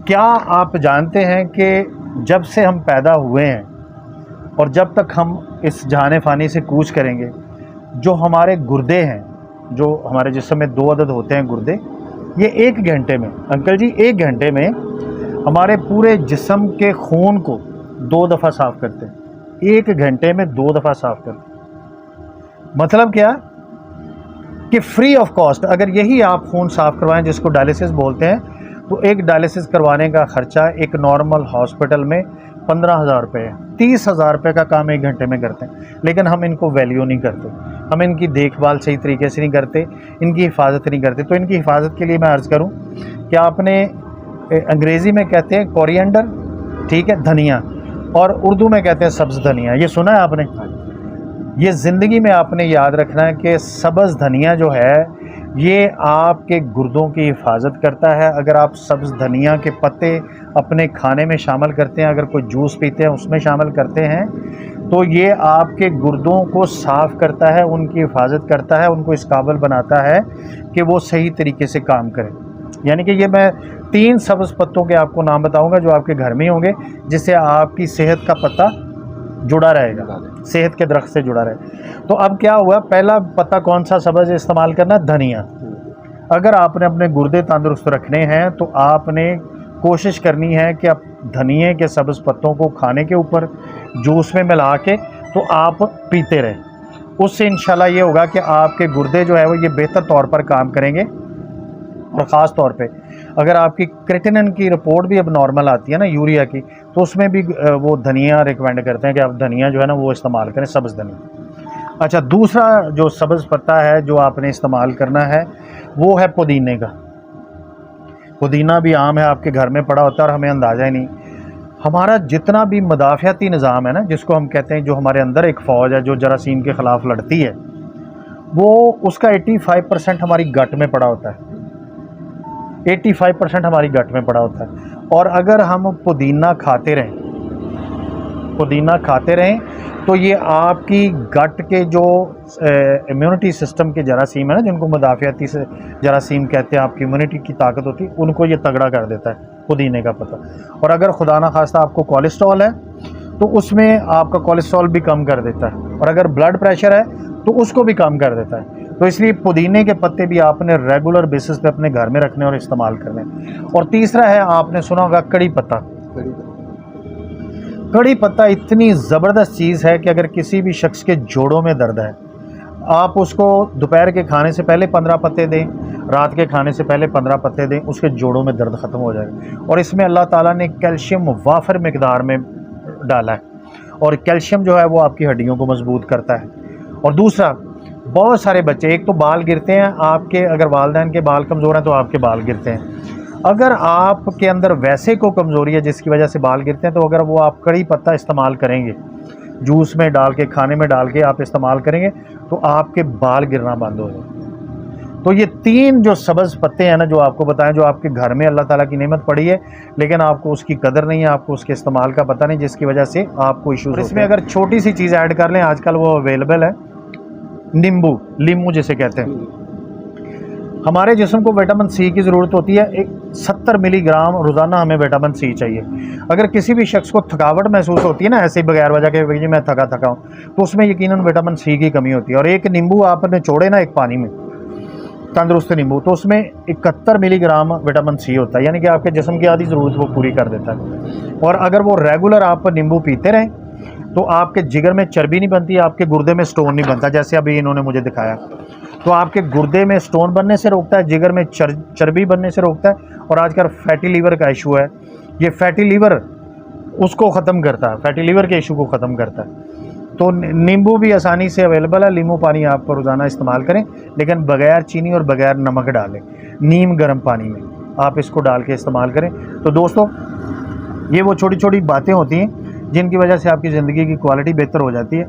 क्या आप जानते हैं कि जब से हम पैदा हुए हैं और जब तक हम इस जहान फ़ानी से कूच करेंगे, जो हमारे गुर्दे हैं, जो हमारे जिस्म में 2 अदद होते हैं गुर्दे, ये 1 घंटे में, अंकल जी 1 घंटे में हमारे पूरे जिस्म के खून को 2 दफ़ा साफ़ करते हैं। 1 घंटे में 2 दफ़ा साफ़ करते हैं। मतलब क्या कि फ्री ऑफ कॉस्ट अगर यही आप खून साफ़ करवाएं, जिसको डायलिसिस बोलते हैं, तो एक डायलिसिस करवाने का ख़र्चा एक नॉर्मल हॉस्पिटल में 15,000 रुपये है। 30,000 रुपये का काम 1 घंटे में करते हैं, लेकिन हम इनको वैल्यू नहीं करते, हम इनकी देखभाल सही तरीके से नहीं करते, इनकी हिफाजत नहीं करते। तो इनकी हिफाजत के लिए मैं अर्ज़ करूं कि आपने अंग्रेज़ी में कहते हैं कोरिएंडर, ठीक है, धनिया, और उर्दू में कहते हैं सब्ज़ धनिया। ये सुना है आपने? ये ज़िंदगी में आपने याद रखना है कि सब्ज़ धनिया जो है ये आपके गुर्दों की हिफाजत करता है। अगर आप सब्ज़ धनिया के पत्ते अपने खाने में शामिल करते हैं, अगर कोई जूस पीते हैं उसमें शामिल करते हैं, तो ये आपके गुर्दों को साफ़ करता है, उनकी हिफाजत करता है, उनको इस काबिल बनाता है कि वो सही तरीके से काम करें। यानी कि ये मैं 3 सब्ज़ पत्तों के आपको नाम बताऊंगा जो आपके घर में होंगे, जिससे आपकी सेहत का पत्ता जुड़ा रहेगा, सेहत के दरख्त से जुड़ा रहे। तो अब क्या हुआ, पहला पत्ता कौन सा सब्ज़ इस्तेमाल करना? धनिया। अगर आपने अपने गुर्दे तंदुरुस्त रखने हैं तो आपने कोशिश करनी है कि आप धनिए के सब्ज़ पत्तों को खाने के ऊपर जूस में मिला के तो आप पीते रहें। उससे इंशाल्लाह ये होगा कि आपके गुर्दे जो है वो ये बेहतर तौर पर काम करेंगे। और ख़ास तौर पे अगर आपकी क्रेटिनिन की रिपोर्ट भी अब नॉर्मल आती है ना, यूरिया की, तो उसमें भी वो धनिया रिकमेंड करते हैं कि आप धनिया जो है ना वो इस्तेमाल करें, सब्ज़ धनिया। अच्छा, दूसरा जो सब्ज़ पत्ता है जो आपने इस्तेमाल करना है वो है पुदीने का। पुदीना भी आम है, आपके घर में पड़ा होता है और हमें अंदाज़ा ही नहीं। हमारा जितना भी मदाफ़ियाती निज़ाम है ना, जिसको हम कहते हैं, जो हमारे अंदर एक फ़ौज है जो जरासीम के ख़िलाफ़ लड़ती है, वो उसका 85% हमारी गट में पड़ा होता है। 85% हमारी गट में पड़ा होता है। और अगर हम पुदीना खाते रहें तो ये आपकी गट के जो इम्यूनिटी सिस्टम के जरासीम है ना, जिनको मुदाफ़ियाती से जरासीम कहते हैं, आपकी इम्यूनिटी की ताकत होती है, उनको ये तगड़ा कर देता है पुदीने का पत्ता। और अगर खुदा ना खास्ता आपको कोलेस्ट्रॉल है तो उसमें आपका कोलेस्ट्रॉल भी कम कर देता है, और अगर ब्लड प्रेशर है तो उसको भी कम कर देता है। तो इसलिए पुदीने के पत्ते भी आपने रेगुलर बेसिस पे अपने घर में रखने और इस्तेमाल करने। और तीसरा है, आपने सुना होगा कड़ी पत्ता। कड़ी पत्ता इतनी ज़बरदस्त चीज़ है कि अगर किसी भी शख्स के जोड़ों में दर्द है, आप उसको दोपहर के खाने से पहले 15 पत्ते दें, रात के खाने से पहले 15 पत्ते दें, उसके जोड़ों में दर्द ख़त्म हो जाएगा। और इसमें अल्लाह ताला ने कैल्शियम वाफर मिकदार में डाला है, और कैल्शियम जो है वो आपकी हड्डियों को मजबूत करता है। और दूसरा, बहुत सारे बच्चे, एक तो बाल गिरते हैं आपके, अगर वालिदैन के बाल कमज़ोर हैं तो आपके बाल गिरते हैं। अगर आपके अंदर वैसे को कमज़ोरी है जिसकी वजह से बाल गिरते हैं, तो अगर वो आप कड़ी पत्ता इस्तेमाल करेंगे, जूस में डाल के, खाने में डाल के आप इस्तेमाल करेंगे, तो आपके बाल गिरना बंद हो जाए। तो ये 3 जो सब्ज़ पत्ते हैं ना, जो आपको बताएं, जो आपके घर में अल्लाह ताला की नेमत पड़ी है, लेकिन आपको उसकी कदर नहीं है, आपको उसके इस्तेमाल का पता नहीं, जिसकी वजह से आपको इशूज़। इसमें अगर छोटी सी चीज़ ऐड कर लें, आजकल वो अवेलेबल है, नींबू जिसे कहते हैं। हमारे जिस्म को विटामिन सी की ज़रूरत होती है, एक 70 मिलीग्राम रोज़ाना हमें विटामिन सी चाहिए। अगर किसी भी शख्स को थकावट महसूस होती है ना, ऐसे ही बगैर वजह के, जी मैं थका हूँ, तो उसमें यकीनन विटामिन सी की कमी होती है। और एक नींबू आपने छोड़े ना एक पानी में, तंदुरुस्त नींबू, तो उसमें 71 मिलीग्राम विटामिन सी होता है, यानी कि आपके जिस्म की आधी ज़रूरत वो पूरी कर देता है। और अगर वो रेगुलर आप नींबू पीते रहें तो आपके जिगर में चर्बी नहीं बनती, आपके गुर्दे में स्टोन नहीं बनता, जैसे अभी इन्होंने मुझे दिखाया। तो आपके गुर्दे में स्टोन बनने से रोकता है, जिगर में चर्बी बनने से रोकता है। और आजकल फैटी लीवर का इशू है, ये फैटी लीवर उसको ख़त्म करता है, फैटी लीवर के इशू को ख़त्म करता है। तो नींबू भी आसानी से अवेलेबल है। नींबू पानी आप रोज़ाना इस्तेमाल करें, लेकिन बगैर चीनी और बगैर नमक डालें, नीम गर्म पानी में आप इसको डाल के इस्तेमाल करें। तो दोस्तों, ये वो छोटी छोटी बातें होती हैं जिनकी वजह से आपकी ज़िंदगी की क्वालिटी बेहतर हो जाती है।